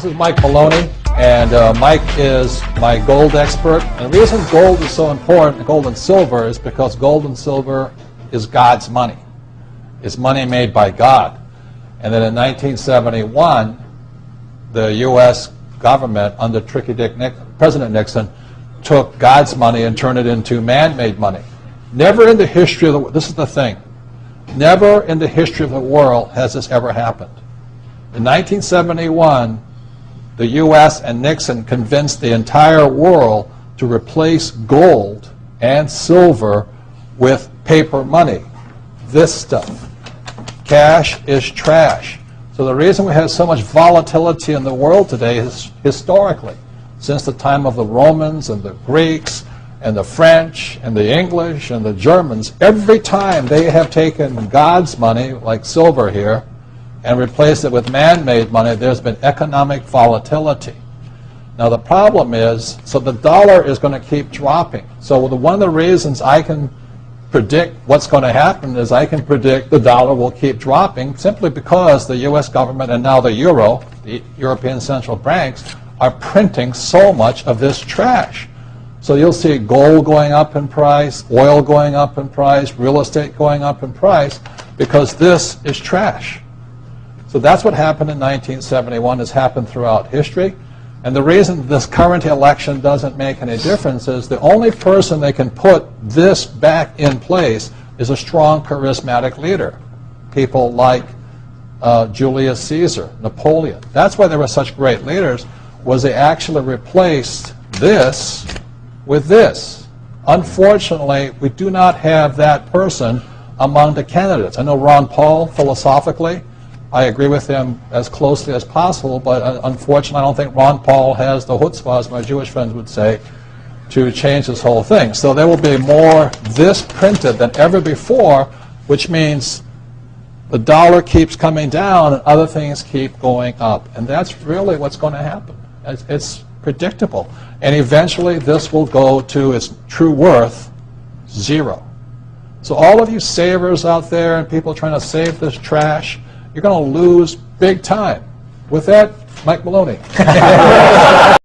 This is Mike Maloney, and Mike is my gold expert. And the reason gold is so important, gold and silver, is because gold and silver is God's money. It's money made by God. And then in 1971, the U.S. government, under President Nixon, took God's money and turned it into man-made money. Never in the history of the world, this is the thing, never in the history of the world has this ever happened. In 1971, the U.S. and Nixon convinced the entire world to replace gold and silver with paper money. This stuff. Cash is trash. So the reason we have so much volatility in the world today is historically, since the time of the Romans and the Greeks and the French and the English and the Germans, every time they have taken God's money, like silver here, and replaced it with man-made money, there's been economic volatility. Now the problem is, so the dollar is going to keep dropping. So one of the reasons I can predict what's going to happen is I can predict the dollar will keep dropping simply because the U.S. government and now the euro, the European central banks, are printing so much of this trash. So you'll see gold going up in price, oil going up in price, real estate going up in price, because this is trash. So that's what happened in 1971, has happened throughout history. And the reason this current election doesn't make any difference is the only person they can put this back in place is a strong, charismatic leader. People like Julius Caesar, Napoleon. That's why they were such great leaders, was they actually replaced this with this. Unfortunately, we do not have that person among the candidates. I know Ron Paul, philosophically, I agree with him as closely as possible, but unfortunately I don't think Ron Paul has the chutzpah, as my Jewish friends would say, to change this whole thing. So there will be more this printed than ever before, which means the dollar keeps coming down and other things keep going up. And that's really what's going to happen. It's predictable. And eventually this will go to its true worth, zero. So all of you savers out there and people trying to save this trash, you're going to lose big time. With that, Mike Maloney.